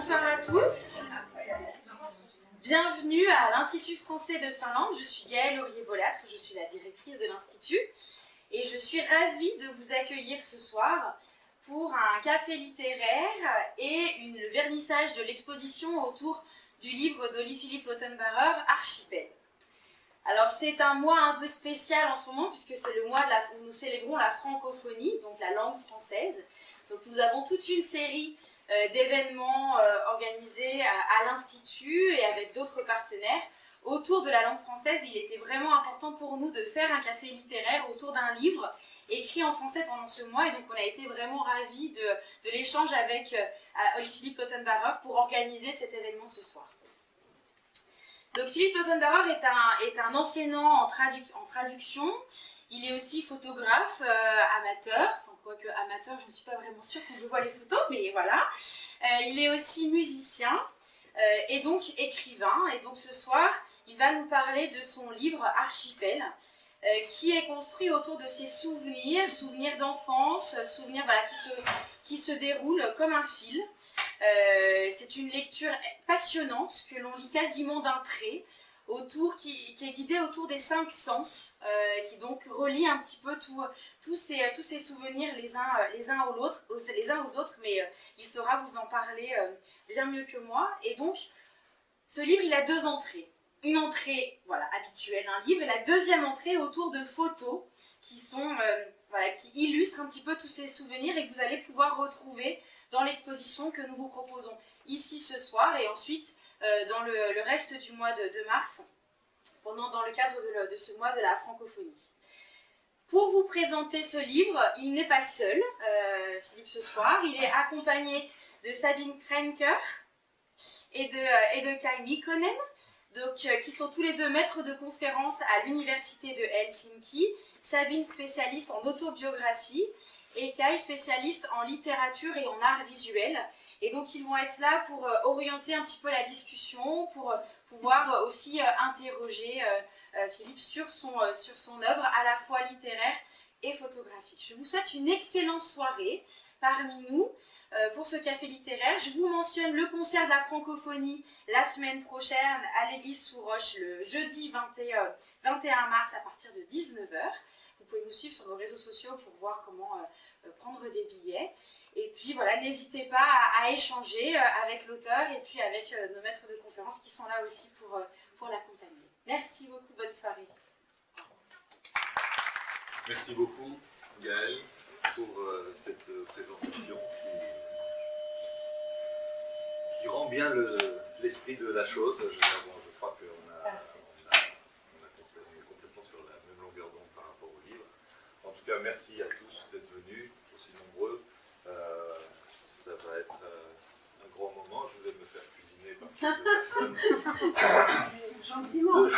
Bonsoir à tous. Bienvenue à l'Institut français de Finlande. Je suis Gaëlle Aurier-Bolâtre, je suis la directrice de l'Institut et je suis ravie de vous accueillir ce soir pour un café littéraire et le vernissage de l'exposition autour du livre d'Olli-Philippe Lautenbauer, Archipel. Alors c'est un mois un peu spécial en ce moment puisque c'est le mois où nous célébrons la francophonie, donc la langue française. Donc nous avons toute une série d'événements organisés à l'Institut et avec d'autres partenaires autour de la langue française. Il était vraiment important pour nous de faire un café littéraire autour d'un livre écrit en français pendant ce mois, et donc on a été vraiment ravis de l'échange avec Olli-Philippe Lautenbauer pour organiser cet événement ce soir. Donc Philippe Lautenbauer est un enseignant en traduction. Il est aussi photographe amateur, enfin quoique amateur, je ne suis pas vraiment sûre quand je vois les photos, mais voilà. Il est aussi musicien et donc écrivain, et donc ce soir il va nous parler de son livre Archipel, qui est construit autour de ses souvenirs d'enfance, souvenirs voilà, qui se déroulent comme un fil. C'est une lecture passionnante que l'on lit quasiment d'un trait, qui est guidée autour des 5 sens, qui donc relie un petit peu tous ces souvenirs les uns aux autres, mais il saura vous en parler bien mieux que moi. Et donc, ce livre, il a 2 entrées. Une entrée voilà, habituelle d'un livre, et la deuxième entrée autour de photos qui illustrent un petit peu tous ces souvenirs et que vous allez pouvoir retrouver dans l'exposition que nous vous proposons ici ce soir et ensuite dans le reste du mois de mars, dans le cadre de ce mois de la francophonie. Pour vous présenter ce livre, il n'est pas seul, Philippe, ce soir. Il est accompagné de Sabine Kränker et de Kai Mikkonen, qui sont tous les deux maîtres de conférences à l'université de Helsinki. Sabine, spécialiste en autobiographie, et Kai, spécialiste en littérature et en art visuel. Et donc ils vont être là pour orienter un petit peu la discussion, pour pouvoir aussi interroger Philippe sur son œuvre à la fois littéraire et photographique. Je vous souhaite une excellente soirée parmi nous pour ce café littéraire. Je vous mentionne le concert de la francophonie la semaine prochaine à l'église sous Roche le jeudi 21 mars à partir de 19 h. Vous pouvez nous suivre sur nos réseaux sociaux pour voir comment prendre des billets. Et puis voilà, n'hésitez pas à échanger avec l'auteur et puis avec nos maîtres de conférences qui sont là aussi pour l'accompagner. Merci beaucoup, bonne soirée. Merci beaucoup Gaëlle pour cette présentation qui rend bien l'esprit de la chose. Je crois qu'on est complètement sur la même longueur d'onde par rapport au livre. En tout cas, merci à tous d'être venus, aussi nombreux. Ça va être un grand moment. Je vais me faire cuisiner par ces 2 personnes. Gentiment.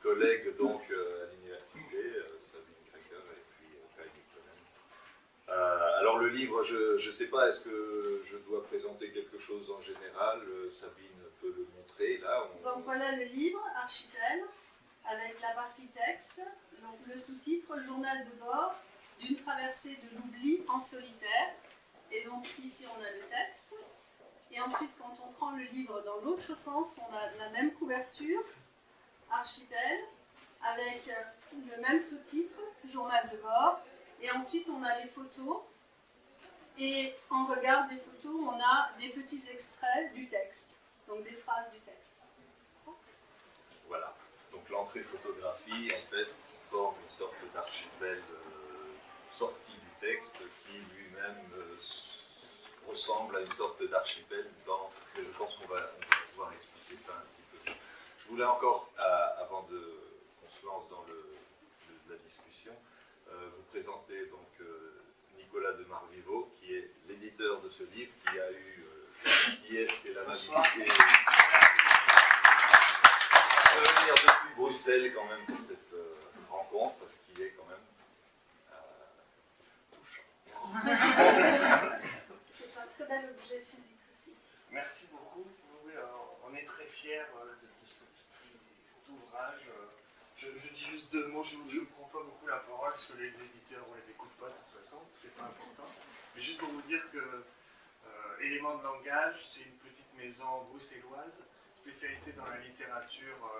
Collègues donc à l'université, Sabine Kränker et puis Kai Mikkonen. Alors le livre, je ne sais pas, est-ce que je dois présenter quelque chose en général? Sabine peut le montrer là. Donc voilà le livre, Archipel, avec la partie texte, donc le sous-titre, le journal de bord d'une traversée de l'oubli en solitaire. Et donc ici on a le texte. Et ensuite quand on prend le livre dans l'autre sens, on a la même couverture, Archipel, avec le même sous-titre, journal de bord. Et ensuite on a les photos. Et en regard des photos, on a des petits extraits du texte, donc des phrases du texte. Voilà. Donc l'entrée photographie, en fait, forme une sorte d'archipel sorti du texte qui lui-même ressemble à une sorte d'archipel mais je pense qu'on va pouvoir expliquer ça un petit peu. Je voulais encore, avant qu'on se lance dans la discussion, vous présenter donc Nicolas de Marviveau, qui est l'éditeur de ce livre, qui a eu la gentillesse et l'amabilité de venir depuis Bruxelles quand même pour cette rencontre, ce qui est quand même touchant. C'est un très bel objet physique aussi. Merci beaucoup. Oui, on est très fiers de ce petit ouvrage. Je dis juste 2 mots, je ne prends pas beaucoup la parole parce que les éditeurs, on ne les écoute pas de toute façon, c'est pas important. Mais juste pour vous dire que Éléments de langage, c'est une petite maison bruxelloise spécialisée dans la littérature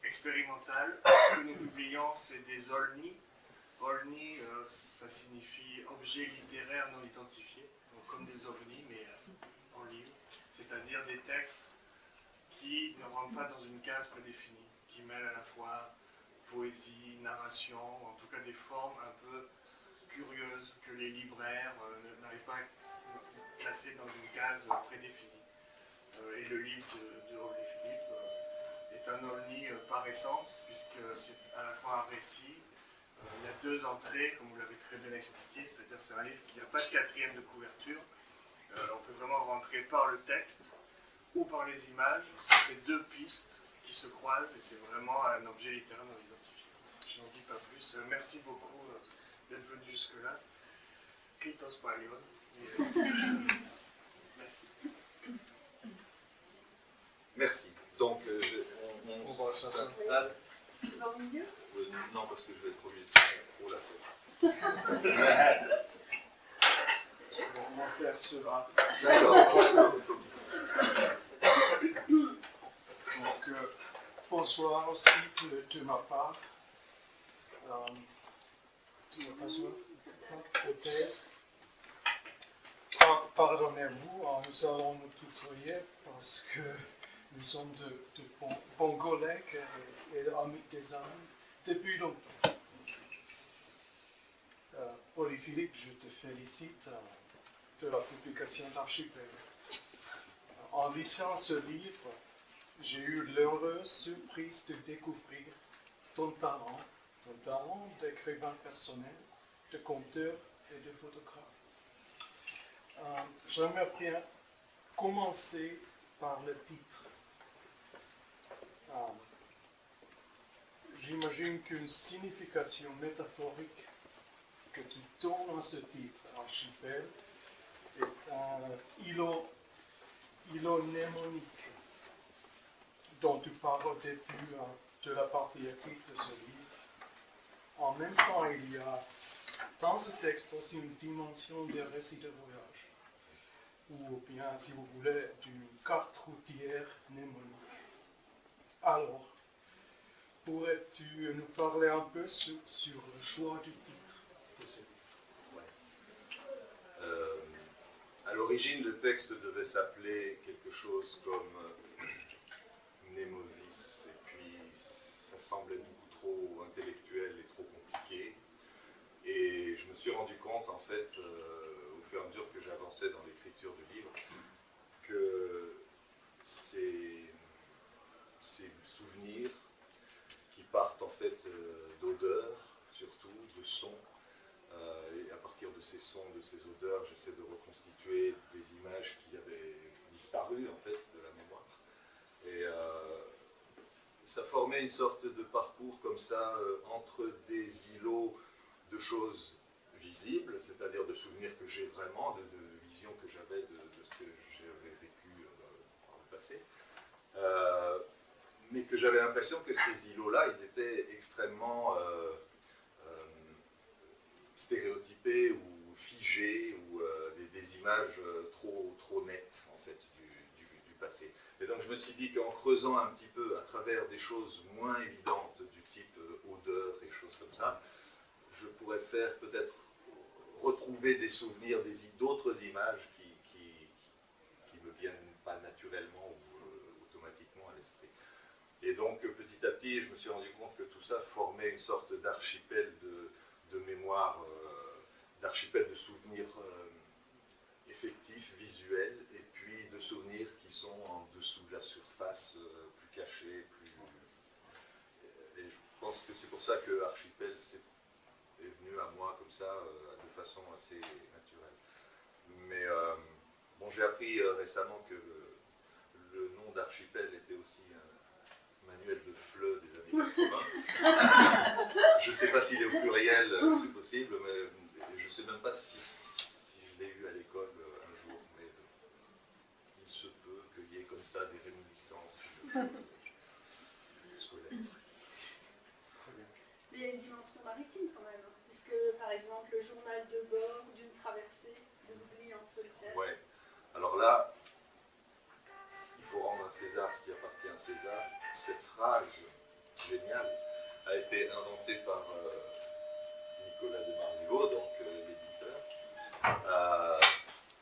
expérimentale. Ce que nous publions, c'est des OLNI. OLNI, ça signifie objet littéraire non identifié, donc comme des ovnis, mais en livre. C'est-à-dire des textes qui ne rentrent pas dans une case prédéfinie, qui mêlent à la fois poésie, narration, en tout cas des formes un peu curieuses que les libraires n'arrivent pas à classer dans une case prédéfinie. Et le livre de Olé Philippe est un ovni par essence, puisque c'est à la fois un récit. Il y a 2 entrées, comme vous l'avez très bien expliqué, c'est-à-dire c'est un livre qui n'a pas de 4e de couverture. On peut vraiment rentrer par le texte ou par les images. Ça fait 2 pistes qui se croisent et c'est vraiment un objet littéraire non identifié. Je n'en dis pas plus. Merci beaucoup d'être venu jusque-là. Kritos Palion. Merci. Merci. Donc, on va s'asseoir. s'installe. Tu vas au milieu? Non, parce que je vais être obligé de faire trop la tête. On va faire cela. D'accord. Donc, bonsoir aussi de ma part. Tu veux t'asseoir? Peut-être. Pardonnez-vous, nous allons nous tutoyer parce que nous sommes de bons collègues et amis des amis depuis longtemps. Olé Philippe, je te félicite de la publication d'Archipel. En lisant ce livre, j'ai eu l'heureuse surprise de découvrir ton talent d'écrivain personnel, de conteur et de photographe. J'aimerais bien commencer par le titre. J'imagine qu'une signification métaphorique que tu donnes à ce titre, Archipel, est un îlot mnémonique dont tu parles au début de la partie écrite de ce livre. En même temps, il y a dans ce texte aussi une dimension de récit de voyage, ou bien, si vous voulez, d'une carte routière mnémonique. Alors, pourrais-tu nous parler un peu sur le choix du titre de ce livre? À l'origine, le texte devait s'appeler quelque chose comme Mnémosis, et puis ça semblait beaucoup trop intellectuel et trop compliqué. Et je me suis rendu compte, en fait, au fur et à mesure que j'avançais dans l'écriture du livre, que ces souvenirs qui partent en fait d'odeurs, surtout, de sons, et à partir de ces sons, de ces odeurs, j'essaie de reconstituer des images qui avaient disparu en fait de la mémoire. Et ça formait une sorte de parcours comme ça entre des îlots de choses visibles, c'est-à-dire de souvenirs que j'ai vraiment, de visions que j'avais de ce que j'avais vécu dans le passé, mais que j'avais l'impression que ces îlots-là, ils étaient extrêmement stéréotypés ou figés, ou des images trop nettes en fait du passé. Et donc je me suis dit qu'en creusant un petit peu à travers des choses moins évidentes du type odeur et choses comme ça, je pourrais faire peut-être retrouver des souvenirs, d'autres images qui me viennent pas naturellement ou automatiquement à l'esprit. Et donc petit à petit, je me suis rendu compte que tout ça formait une sorte d'archipel de mémoire, d'archipel de souvenirs effectifs, visuels, et puis de souvenirs qui sont en dessous de la surface, plus cachés, et je pense que c'est pour ça que Archipel est venu à moi comme ça, de façon assez naturelle. Mais bon, j'ai appris récemment que le nom d'Archipel était aussi un manuel de FLE des années 80. Je ne sais pas s'il est au pluriel, c'est possible, mais je ne sais même pas si je l'ai eu à l'école un jour, mais il se peut qu'il y ait comme ça des réminiscences scolaires. Il y a une dimension maritime quand même, puisque par exemple le journal de bord d'une traversée de l'oubli en solitaire. Ouais. là, il faut rendre à César ce qui appartient à César. Cette phrase géniale a été inventée par Nicolas de Marlivaud, donc l'éditeur,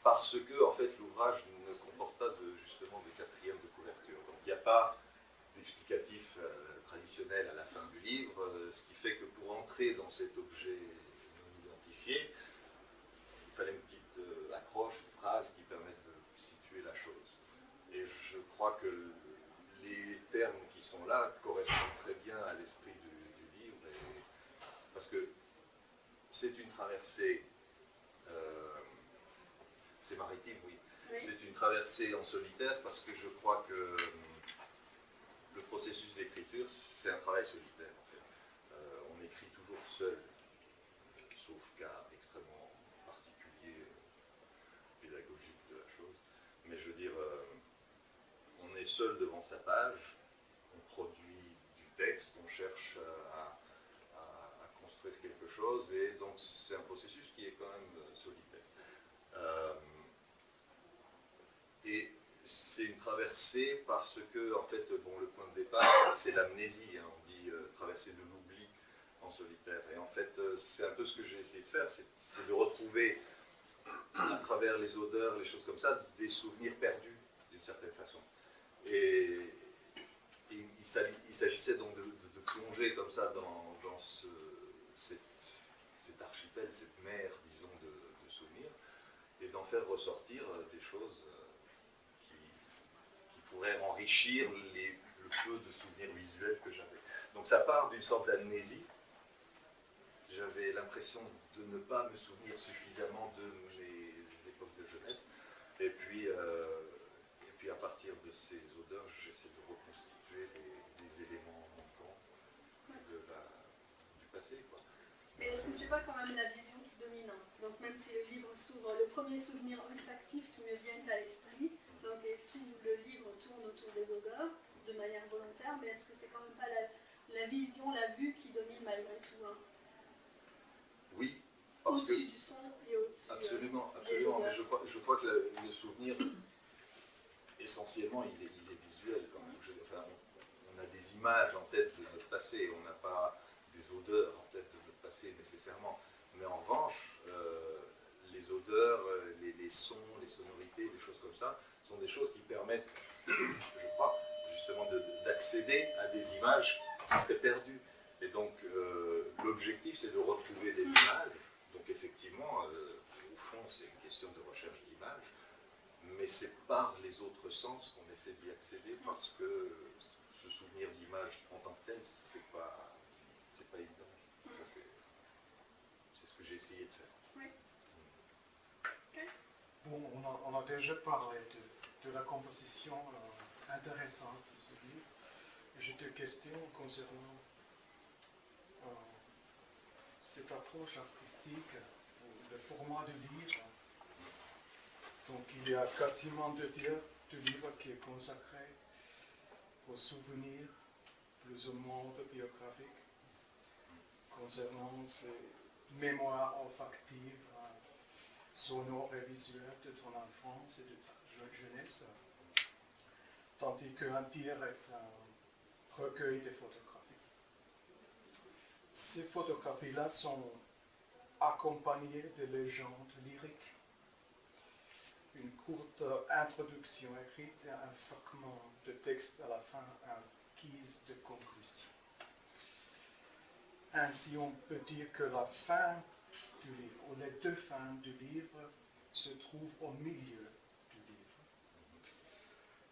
parce que en fait, l'ouvrage ne comporte pas justement de quatrième de couverture. Donc il n'y a pas d'explicatif traditionnel à la fin du livre, ce qui fait que pour entrer dans cet objet non identifié, il fallait une petite accroche, une phrase qui permette de situer la chose. Et je crois que les termes qui sont là correspondent très bien à l'esprit du livre, parce que c'est une traversée, c'est maritime, oui. C'est une traversée en solitaire, parce que je crois que le processus d'écriture, c'est un travail solitaire, en fait. On écrit toujours seul, sauf cas extrêmement particulier, pédagogique de la chose. Mais je veux dire, on est seul devant sa page, on produit du texte, on cherche à construire quelque chose, et donc c'est un processus qui est quand même solitaire. Et c'est une traversée parce que, en fait, bon, le point de départ, c'est l'amnésie, hein, on dit traversée de l'oubli en solitaire. Et en fait, c'est un peu ce que j'ai essayé de faire, c'est de retrouver, à travers les odeurs, les choses comme ça, des souvenirs perdus, d'une certaine façon. Et il s'agissait donc de plonger comme ça dans cet archipel, cette mer, disons, de souvenirs, et d'en faire ressortir des choses qui pourraient enrichir le peu de souvenirs visuels que j'avais. Donc ça part d'une sorte d'amnésie. J'avais l'impression de ne pas me souvenir suffisamment de mes époques de jeunesse. Et puis à partir de ces odeurs, j'essaie de reconstituer les éléments manquants du passé, quoi. Mais est-ce que c'est pas quand même la vision qui domine? Donc même si le livre s'ouvre, le premier souvenir olfactif qui me vient à l'esprit, donc et tout le livre tourne autour des odeurs de manière volontaire, mais est-ce que c'est quand même pas la vision, la vue qui domine malgré tout, hein? Oui, parce que... Au-dessus du son et au-dessus Absolument, des absolument. odeurs. Mais je crois que le souvenir, essentiellement, il est visuel quand même. Enfin, on a des images en tête de notre passé, on n'a pas des odeurs en tête de notre passé nécessairement. Mais en revanche, les odeurs, les sons, les sonorités, des choses comme ça, sont des choses qui permettent, je crois, justement d'accéder à des images qui seraient perdues. Et donc, l'objectif, c'est de retrouver des images. Donc, effectivement, au fond, c'est une question de recherche d'images, mais c'est par les autres sens qu'on essaie d'y accéder, parce que ce souvenir d'image en tant que tel, c'est pas évident. Enfin, c'est ce que j'ai essayé de faire. Oui. Bon, on a déjà parlé de la composition intéressante de ce livre. J'ai deux questions concernant cette approche artistique, le format du livre. Donc il y a quasiment deux tiers du livre qui est consacré aux souvenirs plus ou moins autobiographiques concernant ces mémoires olfactives, sonores et visuelles de ton enfance et de ta jeunesse, tandis qu'un tiers est un recueil de photographies. Ces photographies-là sont accompagnées de légendes lyriques. Une courte introduction écrite et un fragment de texte à la fin, un guise de conclusion. Ainsi, on peut dire que la fin du livre, ou les deux fins du livre, se trouvent au milieu du livre.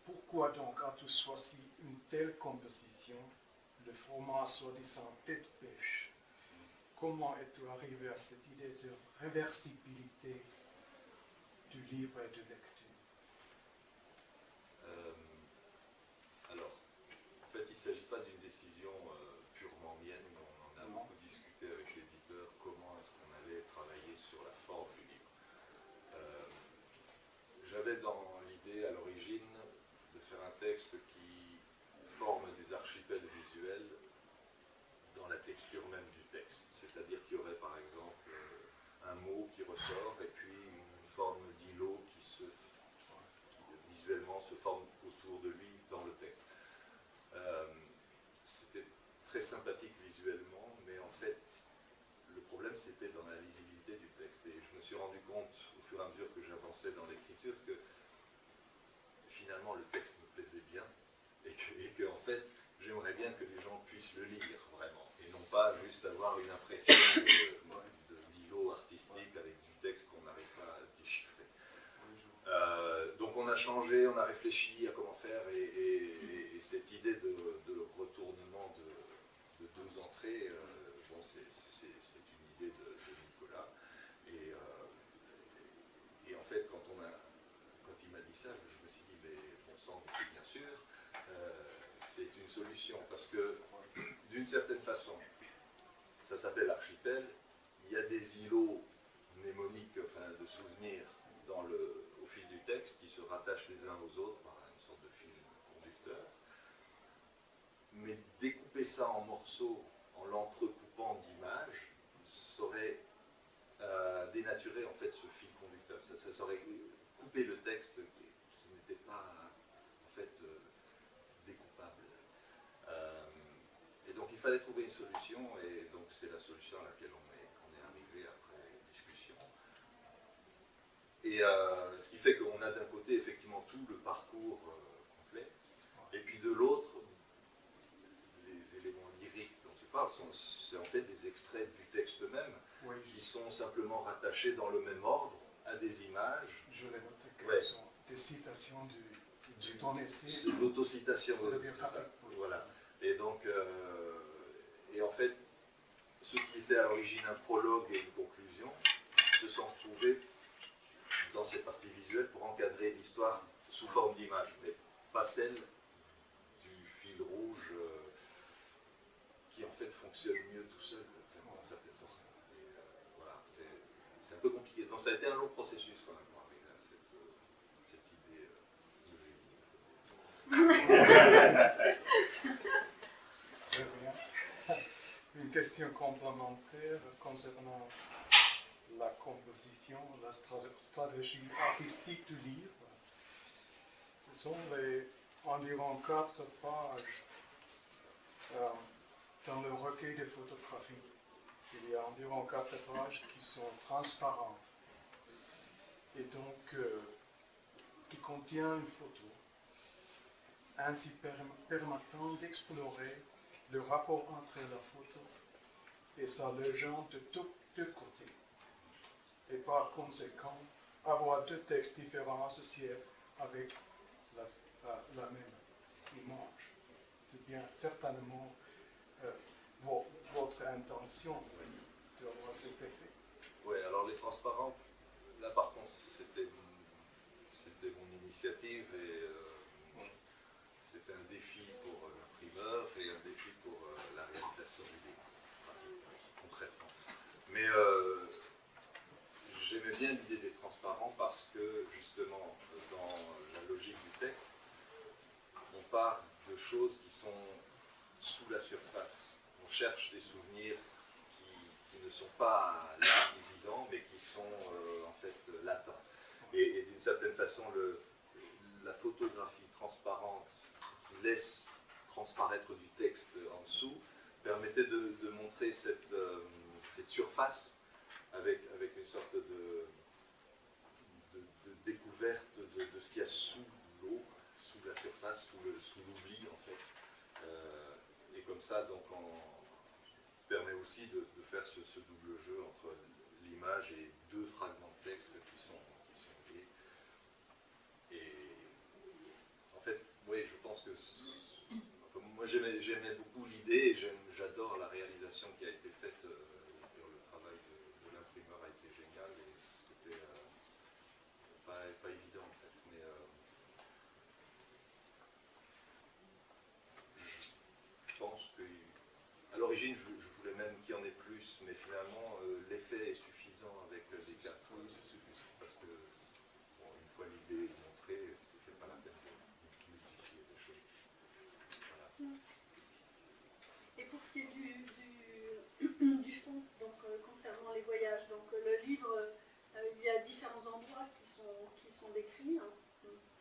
Pourquoi donc as-tu choisi une telle composition, le format soi-disant tête-pêche? Comment es-tu arrivé à cette idée de réversibilité du livre et de lecture? Alors, en fait, il ne s'agit pas d'une décision purement mienne, mais on en a beaucoup discuté avec l'éditeur, comment est-ce qu'on allait travailler sur la forme du livre. J'avais dans l'idée à l'origine de faire un texte qui forme des archipels visuels dans la texture même du texte. C'est-à-dire qu'il y aurait par exemple un mot qui ressort et puis une forme d'îlot qui se très sympathique visuellement, mais en fait, le problème c'était dans la lisibilité du texte. Et je me suis rendu compte, au fur et à mesure que j'avançais dans l'écriture, que finalement le texte me plaisait bien, et que en fait, j'aimerais bien que les gens puissent le lire vraiment, et non pas juste avoir une impression d'îlot artistique avec du texte qu'on n'arrive pas à déchiffrer. Donc on a changé, on a réfléchi à comment faire, et cette idée de retournement de deux entrées, bon, c'est une idée de Nicolas. Et en fait, quand il m'a dit ça, je me suis dit, mais bon sang, mais c'est bien sûr, c'est une solution, parce que d'une certaine façon, ça s'appelle Archipel, il y a des îlots mnémoniques, enfin de souvenirs, au fil du texte, qui se rattachent les uns aux autres par une sorte de fil conducteur. Mais découper ça en morceaux, en l'entrecoupant d'images, saurait dénaturer en fait ce fil conducteur. Ça saurait coupé le texte qui n'était pas en fait découpable. Et donc il fallait trouver une solution, et donc c'est la solution à laquelle on est arrivé après discussion. Et ce qui fait qu'on a d'un côté effectivement tout le parcours complet, et puis de l'autre, les éléments lyriques dont tu parles, c'est en fait des extraits du texte même, Oui, qui sont simplement rattachés dans le même ordre à des images. je l'ai noté que Ouais. ce sont des citations de ton essai. C'est l'autocitation, de c'est ça. oui. Voilà. Et donc, et en fait, ce qui était à l'origine un prologue et une conclusion se sont retrouvés dans cette partie visuelle pour encadrer l'histoire sous forme d'image, mais pas celle du fil rouge qui en fait fonctionne mieux tout seul, d'une certaine façon. Et voilà, c'est un peu compliqué. Donc ça a été un long processus quand même pour arriver à cette idée de génie. Très bien. Une question complémentaire concernant la composition, la stratégie artistique du livre. Ce sont environ 4 pages dans le recueil de photographies. Il y a environ 4 pages qui sont transparentes et donc qui contiennent une photo, ainsi permettant d'explorer le rapport entre la photo et sa légende de tous deux côtés. Et par conséquent, avoir 2 textes différents associés avec la même image. C'est bien certainement votre intention d'avoir cet effet. Oui, alors les transparents, là par contre, c'était mon initiative, et c'était un défi pour l'imprimeur et un défi pour la réalisation du livre, concrètement. Mais j'aimais bien l'idée des transparents parce que, justement, dans la logique du texte, on part de choses qui sont sous la surface. On cherche des souvenirs qui ne sont pas là, évidents, mais qui sont en fait latents. Et d'une certaine façon, la photographie transparente qui laisse transparaître du texte en dessous permettait de montrer cette surface avec une sorte de découverte de ce qu'il y a sous l'eau, sous la surface, sous l'oubli en fait. Et comme ça, donc, on permet aussi de faire ce double jeu entre l'image et 2 fragments de texte qui sont liés. Et en fait, oui, je pense que moi j'aimais beaucoup l'idée, et j'adore la réalisation qui a été faite. Le travail de l'imprimeur a été génial, et c'était pas évident en fait. Mais je pense que à l'origine je voulais même qu'il y en ait plus, mais finalement l'effet est suffisant avec les 4. C'est suffisant parce que bon, une fois l'idée montrée, c'était pas la peine de multiplier des choses. Voilà. Et pour ce qui est du fond, donc concernant les voyages, donc le livre, il y a différents endroits qui sont décrits, hein,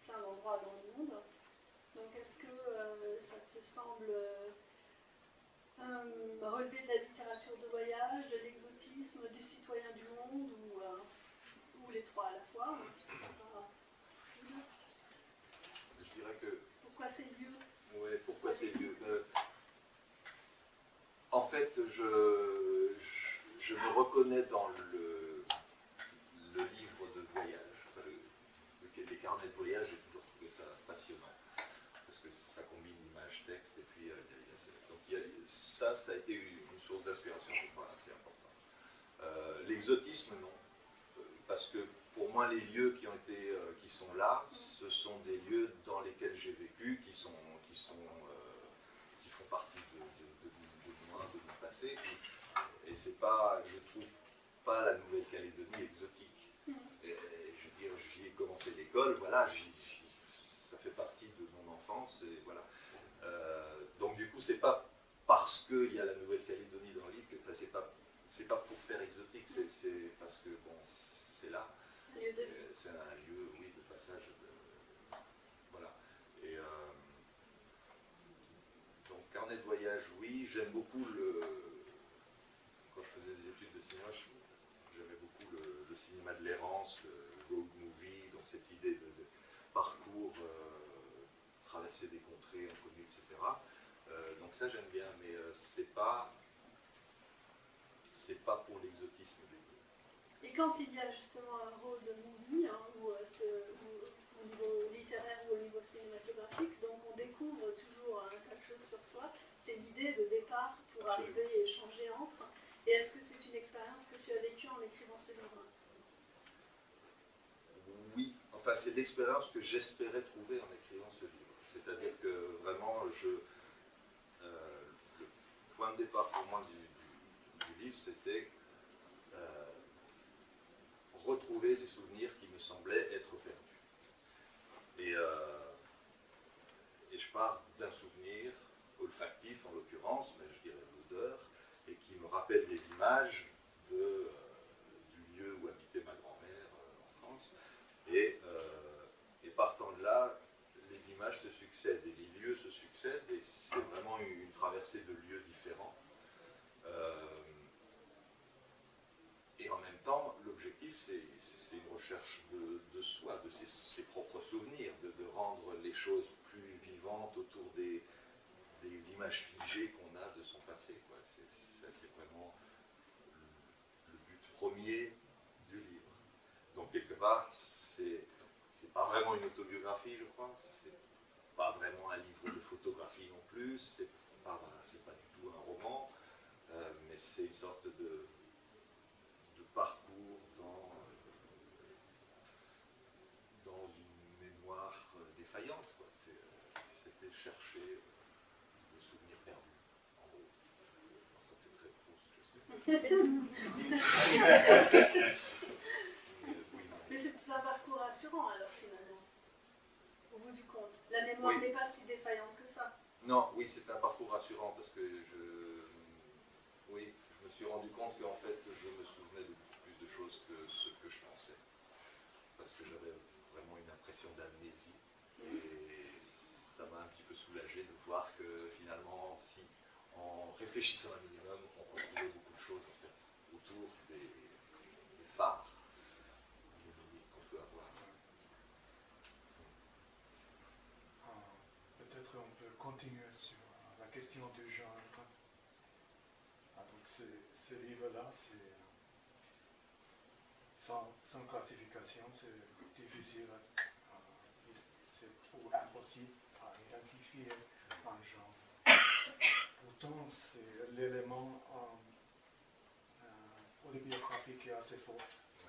plein d'endroits dans le monde. Donc est-ce que ça te semble Relever de la littérature de voyage, de l'exotisme, du citoyen du monde, ou les trois à la fois. Je dirais que... Pourquoi ces lieux? Ouais, pourquoi ces lieux? En fait, je me reconnais dans le livre de voyage. Enfin, les carnets de voyage, j'ai toujours trouvé ça passionnant. Parce que ça combine image, texte, et puis ça a été une source d'inspiration, je crois, assez importante. L'exotisme, non. Parce que pour moi, les lieux qui sont là, ce sont des lieux dans lesquels j'ai vécu, qui font partie de moi, de mon passé. Et c'est pas, je trouve pas la Nouvelle-Calédonie exotique. Et, je veux dire, j'y ai commencé l'école, voilà, ça fait partie de mon enfance, et voilà. Donc du coup, c'est pas parce qu'il y a la Nouvelle-Calédonie dans le livre que, enfin, c'est pas pour faire exotique, c'est parce que bon, c'est là. C'est un lieu, oui, de passage. Voilà. Et donc, carnet de voyage, oui. J'aime beaucoup quand je faisais des études de cinéma, j'aimais beaucoup le cinéma de l'errance, le road movie, donc cette idée de parcours, traverser des contrées inconnues, etc. Donc ça, j'aime bien, mais c'est pas pour l'exotisme du lieu. Et quand il y a justement un road movie, ou au niveau littéraire ou au niveau cinématographique, donc on découvre toujours un tas de choses sur soi. C'est l'idée de départ pour arriver et échanger entre. Et est-ce que c'est une expérience que tu as vécue en écrivant ce livre? Oui, enfin c'est l'expérience que j'espérais trouver en écrivant ce livre. C'est-à-dire que vraiment, le point de départ pour moi du livre, c'était retrouver des souvenirs qui me semblaient être perdus. Et je pars d'un souvenir olfactif en l'occurrence, mais je dirais l'odeur, et qui me rappelle des images du lieu où habitait ma grand-mère en France. Et partant de là, les images se succèdent et les lieux se succèdent, et c'est vraiment une traversée de lieux différents. Et en même temps, l'objectif, c'est une recherche de soi, de ses propres souvenirs, de rendre les choses plus vivantes autour des images figées qu'on a de son passé. C'est vraiment le but premier du livre. Donc quelque part, c'est pas vraiment une autobiographie, je crois, c'est pas vraiment un livre de photographie non plus, c'est pas du tout un roman, mais c'est une sorte de parcours dans une mémoire défaillante. C'était chercher des souvenirs perdus, en gros. Ça fait très Proust, je sais. Mais c'est un parcours rassurant alors finalement, au bout du compte. La mémoire n'est pas si défaillante que ça. Non, oui, c'est un parcours rassurant parce que je me suis rendu compte qu'en fait, je me souvenais de beaucoup plus de choses que ce que je pensais. Parce que j'avais vraiment une impression d'amnésie. Et ça m'a un petit peu soulagé de voir que finalement, si en réfléchissant un minimum, on retrouvait beaucoup de choses en fait, autour des phares, des limites qu'on peut avoir. Peut-être on peut continuer sur la question du genre. Donc ce livre-là, c'est sans classification, c'est difficile, c'est impossible à identifier un genre. Pourtant, c'est l'élément autobiographique qui est assez fort.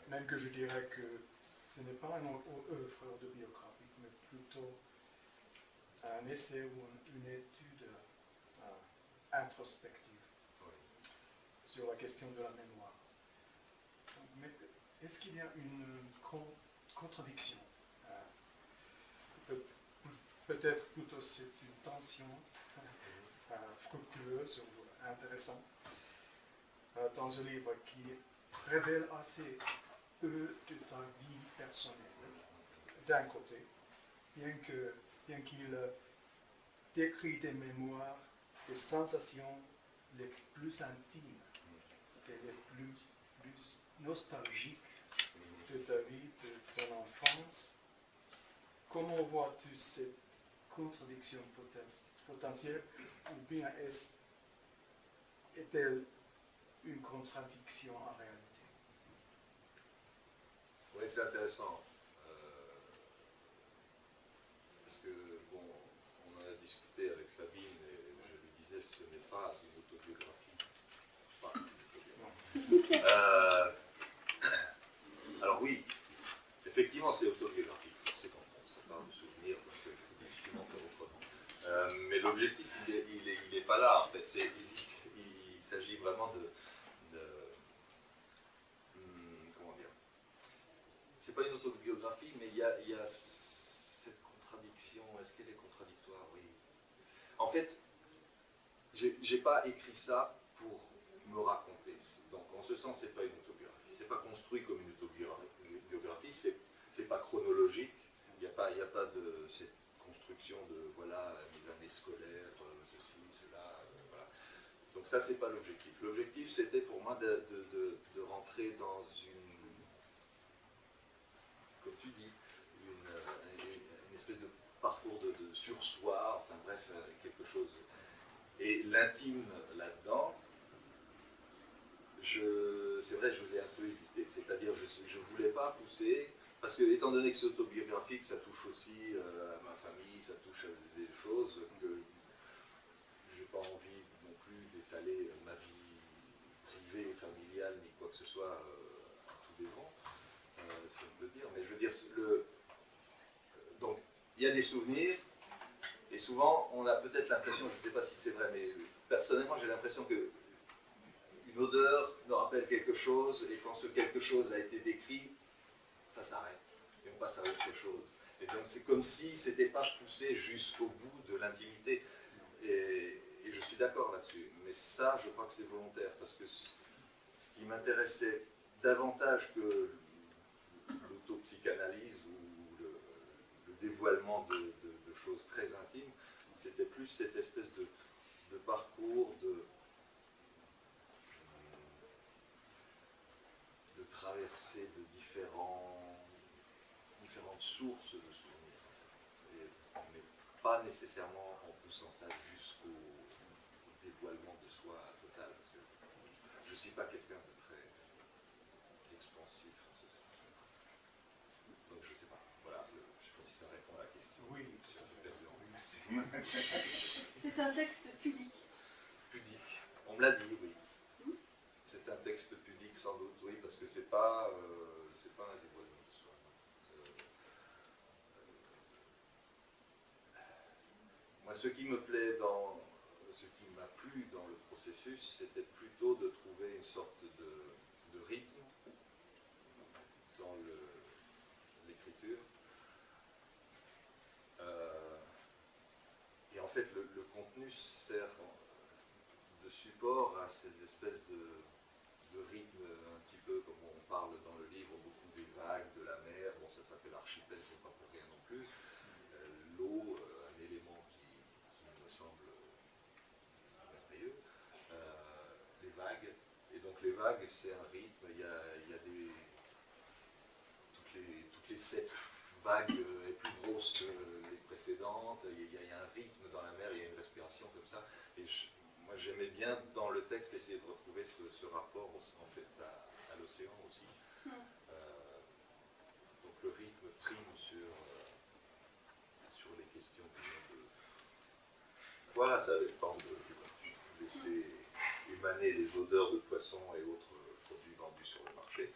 Même que je dirais que ce n'est pas une œuvre autobiographique, mais plutôt un essai ou une étude introspective sur la question de la mémoire. Mais est-ce qu'il y a une contradiction? Peut-être plutôt c'est une tension fructueuse ou intéressante dans ce livre qui révèle assez peu de ta vie personnelle d'un côté, bien qu'il décrit des mémoires, des sensations les plus intimes, et les plus nostalgiques de ta vie, de ton enfance. Comment vois-tu cette contradiction potentielle, ou bien est-elle une contradiction en réalité? Oui, c'est intéressant. Parce que, bon, on en a discuté avec Sabine et je lui disais ce n'est pas une autobiographie. Pas une autobiographie. Alors oui, effectivement c'est autobiographique, forcément. Ça parle de souvenirs, donc il faut difficilement faire autrement. Mais l'objectif, il n'est pas là, en fait. Il s'agit vraiment de comment dire, c'est pas une autobiographie, mais il y a cette contradiction. Est-ce qu'elle est contradictoire? Oui. En fait, j'ai pas écrit ça pour me raconter. Donc, en ce sens, c'est pas une autobiographie. C'est pas construit comme une autobiographie. C'est pas chronologique. Il n'y a pas de cette construction de voilà mes années scolaires, ceci, cela, voilà. Donc ça, c'est pas l'objectif. L'objectif, c'était pour moi de rentrer dans une, comme tu dis, une espèce de parcours de sur soi, enfin bref, quelque chose. Et l'intime là-dedans, c'est vrai, je l'ai un peu évité. C'est-à-dire, je ne voulais pas pousser, parce que étant donné que c'est autobiographique, ça touche aussi à ma famille, ça touche à des choses que je n'ai pas envie non plus d'étaler ma vie privée, familiale, ni quoi que ce soit à tout devant, si on peut dire. Mais je veux dire, donc, il y a des souvenirs, et souvent, on a peut-être l'impression, je ne sais pas si c'est vrai, mais personnellement, j'ai l'impression que une odeur me rappelle quelque chose, et quand ce quelque chose a été décrit, ça s'arrête, et on passe à autre chose. Et donc c'est comme si c'était pas poussé jusqu'au bout de l'intimité. Et je suis d'accord là-dessus. Mais ça, je crois que c'est volontaire, parce que ce qui m'intéressait davantage que l'autopsychanalyse ou le dévoilement de choses très intimes, c'était plus cette espèce de parcours, de traversée de différentes sources de souvenirs, en fait. Mais pas nécessairement en poussant ça jusqu'au dévoilement de soi total, parce que je ne suis pas quelqu'un de très expansif en ce sens. Donc je ne sais pas. Voilà, je ne sais pas si ça répond à la question. Oui, je suis un peu perdu en merci. C'est un texte pudique. Pudique. On me l'a dit, oui. C'est un texte pudique sans doute, oui, parce que c'est pas un dévoilement de soi. Moi, ce qui m'a plu dans le processus, c'était plutôt de trouver une sorte de rythme dans l'écriture. Et en fait, le contenu sert de support à ces espèces de rythme, un petit peu comme on parle dans le livre, beaucoup des vagues, de la mer. Bon, ça s'appelle archipel, c'est pas pour rien non plus. L'eau, un élément qui me semble merveilleux. Les vagues. Et donc les vagues, c'est un rythme. Il y a toutes les 7 vagues est plus grosse que les précédentes. Il y a un rythme dans la mer, il y a une respiration comme ça. Et moi, j'aimais bien dans le texte essayer de retrouver ce rapport en fait à l'océan aussi. Donc le rythme prime sur les questions qui viennent de... Voilà, ça avait le temps de laisser émaner les odeurs de poissons et autres produits vendus sur le marché.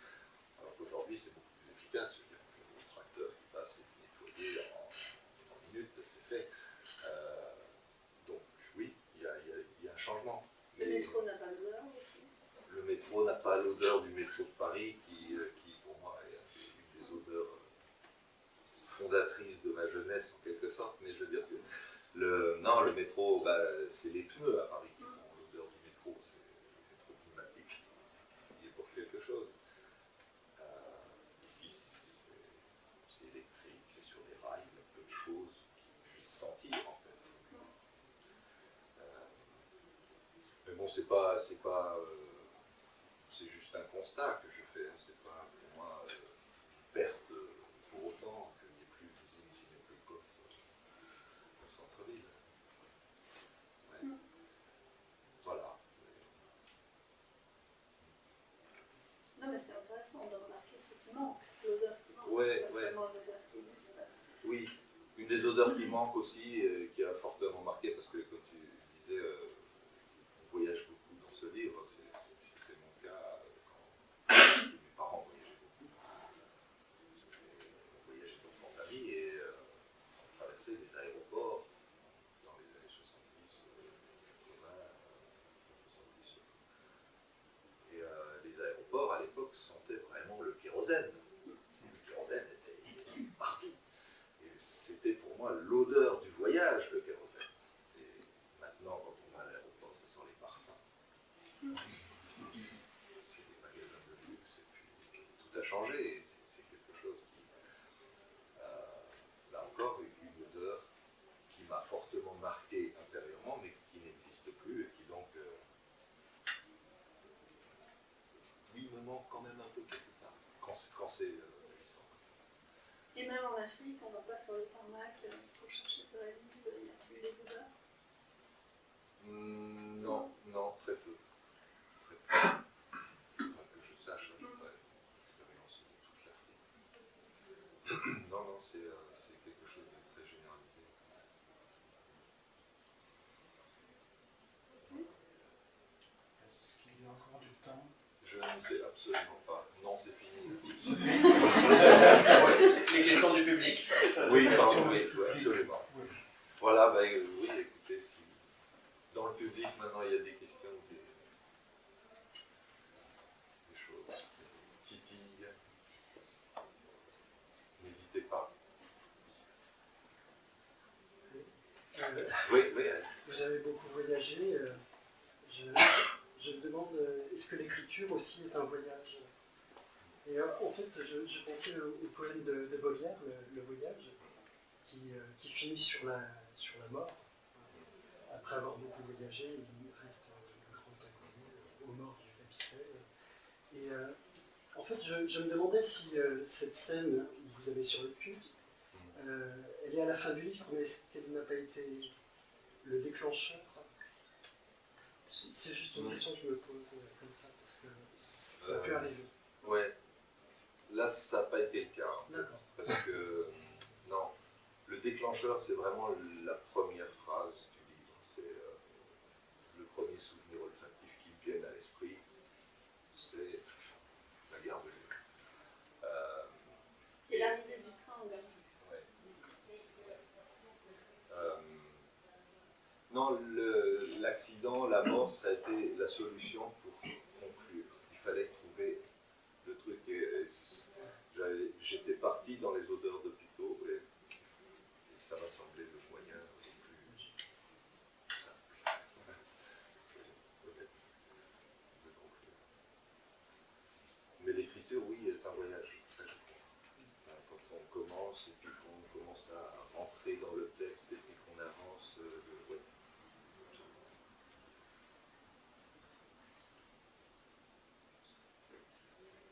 Alors qu'aujourd'hui, c'est beaucoup plus efficace. Le tracteur qui passe et nettoyé en minutes, c'est fait. Donc oui, il y a un changement. Le métro n'a pas d'odeur aussi. Le métro n'a pas l'odeur du métro de Paris qui pour moi, est une des odeurs fondatrices de ma jeunesse en quelque sorte. Mais je veux dire, le métro, c'est les pneus à Paris qui font l'odeur du métro. C'est le métro pneumatique. Il est pour quelque chose. Ici, c'est électrique, c'est sur des rails, il y a peu de choses qui puissent sentir en fait. Mais bon, c'est juste un constat que je fais, hein. C'est pas pour moi une perte pour autant qu'il n'y ait plus d'usine Ciné-Pulcoff au centre-ville. Ouais. Voilà. Non, mais c'est intéressant de remarquer ce qui manque, l'odeur qui manque, Ouais, pas ouais. seulement l'odeur qui existe. Oui, une des odeurs qui manque aussi, qui a fortement marqué, parce que comme tu disais, on voyage beaucoup dans ce livre, c'était mon cas parce que mes parents voyageaient beaucoup. On voyageait donc en famille et on traversait des aéroports dans les années 70, 80, 70. Et les aéroports à l'époque sentaient vraiment le kérosène. Le kérosène était partout. Et c'était pour moi l'odeur du voyage, le kérosène. Et maintenant, quand on va à l'aéroport, ça sent les parfums. C'est des magasins de luxe, et puis tout a changé. Et c'est quelque chose qui, là encore, une odeur qui m'a fortement marqué intérieurement, mais qui n'existe plus, et qui donc, oui, me manque quand même un peu quelque part, quand c'est récent. Et même en Afrique, on ne va pas sur le tarmac pour chercher sa valise, il n'y a plus les odeurs. Non, non, très peu. Très peu. Enfin, que je sache, je n'ai pas l'expérience de toute l'Afrique. Non, non, c'est quelque chose de très généralisé. Est-ce qu'il y a encore du temps? Je ne sais absolument pas. Non, c'est fini. Les questions du public. Oui, pardon, oui, absolument. Oui. Voilà, ben, oui, écoutez, si dans le public maintenant il y a des questions, des choses qui titillent, n'hésitez pas. Oui, oui. Vous avez beaucoup voyagé. Je me demande, est-ce que l'écriture aussi est un voyage? Et en fait, je pensais au poème de Baudelaire, le Voyage, qui finit sur la mort. Après avoir beaucoup voyagé, il reste un grand inconnu aux morts du capitaine. Et en fait, je me demandais si cette scène que vous avez sur le pub, elle est à la fin du livre, mais est-ce qu'elle n'a pas été le déclencheur? C'est juste une question que je me pose comme ça, parce que ça peut arriver. Ouais. Là, ça n'a pas été le cas. En fait, D'accord. parce que, non, le déclencheur, c'est vraiment la première phrase du livre. C'est le premier souvenir olfactif qui me vient à l'esprit, c'est la guerre de Lyon. Et l'arrivée du train en gare. Ouais. Non, l'accident, la mort, ça a été la solution pour conclure. Il fallait trouver le truc. J'étais parti dans les odeurs d'hôpitaux et ça m'a semblé le moyen le plus simple, honnête, de conclure. Mais l'écriture, oui, est un voyage. Enfin, quand on commence et puis qu'on commence à rentrer dans le texte et puis qu'on avance, ouais.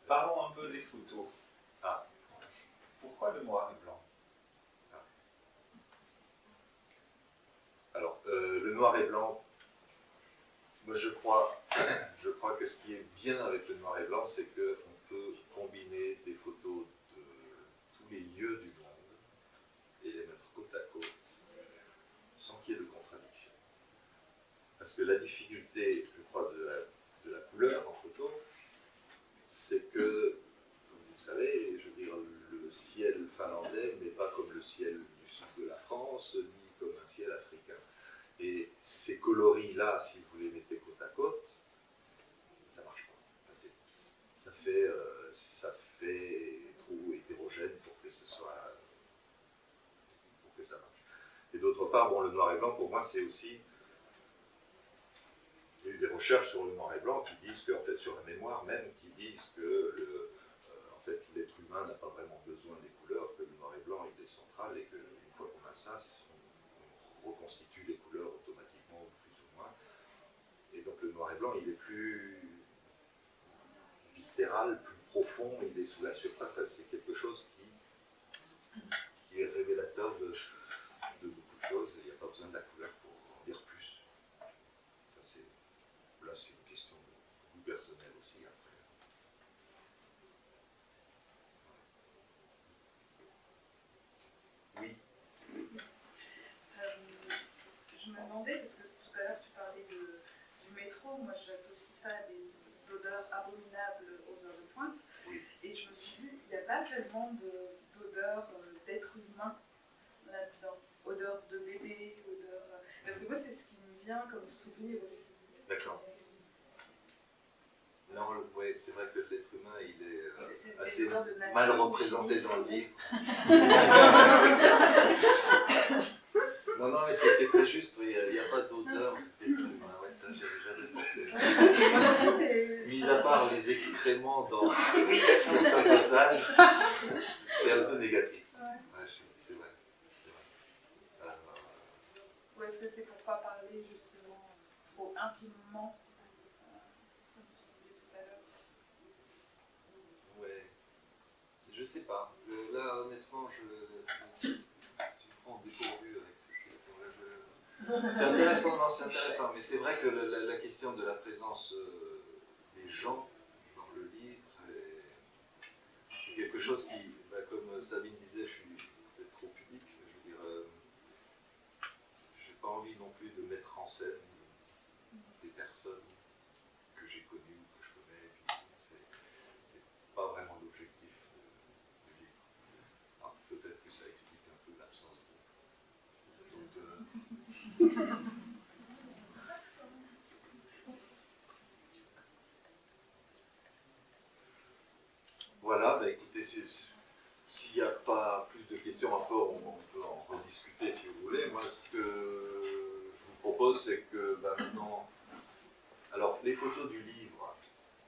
Parlons un peu des photos. Ah. Pourquoi le noir et blanc? Alors, le noir et blanc, moi je crois que ce qui est bien avec le noir et blanc, c'est qu'on peut combiner des photos de tous les lieux du monde et les mettre côte à côte sans qu'il y ait de contradiction. Parce que la difficulté, je crois, de la couleur en photo, c'est que, vous savez, je veux dire, le ciel finlandais n'est pas comme le ciel du sud de la France, ni comme un ciel africain. Et ces coloris-là, si vous les mettez côte à côte, ça ne marche pas. Enfin, ça fait trop hétérogène pour que ce soit, pour que ça marche. Et d'autre part, bon, le noir et blanc, pour moi, c'est aussi... Il y a eu des recherches sur le noir et blanc qui disent que, en fait, sur la mémoire même, qui disent que en fait, l'être humain n'a pas vraiment besoin des couleurs, que le noir et blanc il est central et qu'une fois qu'on a ça, on reconstitue les couleurs automatiquement, plus ou moins. Et donc que le noir et blanc, il est plus viscéral, plus profond, il est sous la surface. Enfin, c'est quelque chose qui est révélateur de beaucoup de choses. Il n'y a pas besoin de la couleur pour en dire plus. Enfin, là, c'est une question de goût personnel aussi. Après. Oui. Je me demandais, parce que tout à l'heure tu parlais du métro, moi j'associe ça à des odeurs abominables aux heures de pointe, Oui. et je me suis dit, il n'y a pas tellement d'odeurs d'êtres humains là-dedans, odeurs de bébé, odeurs... Parce que moi c'est ce qui me vient comme souvenir aussi. D'accord. Non, ouais, c'est vrai que l'être humain, il est C'est des assez odeurs de nature mal ou représenté chimique. dans le livre. Non, mais c'est très juste, oui, il n'y a pas d'odeur d'être humain. Ouais, ça, j'avais pensé. Mis à part les excréments dans certains passages, c'est un peu négatif. Ouais, c'est vrai. Ou est-ce que c'est pour pas parler justement trop intimement, comme tu disais tout à l'heure? Ouais, je sais pas. Là, honnêtement, tu me prends au dépourvu avec cette question-là. C'est intéressant, non, c'est intéressant. Mais c'est vrai que la question de la présence des gens dans le livre, c'est quelque chose qui, comme Sabine disait, je suis peut-être trop pudique. Je veux dire, j'ai pas envie non plus de mettre en scène des personnes que j'ai connues, que je connais. C'est pas vraiment l'objectif du livre. Alors, peut-être que ça explique un peu l'absence d'odeur. Voilà, bah écoutez, s'il n'y a pas plus de questions, après on peut en rediscuter si vous voulez. Moi, ce que je vous propose, c'est que maintenant. Alors, les photos du livre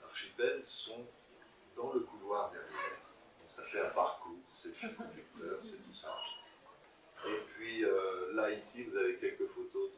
Archipel sont dans le couloir derrière. Donc, ça fait un parcours, c'est le fil conducteur, c'est tout ça. Et puis, là, ici, vous avez quelques photos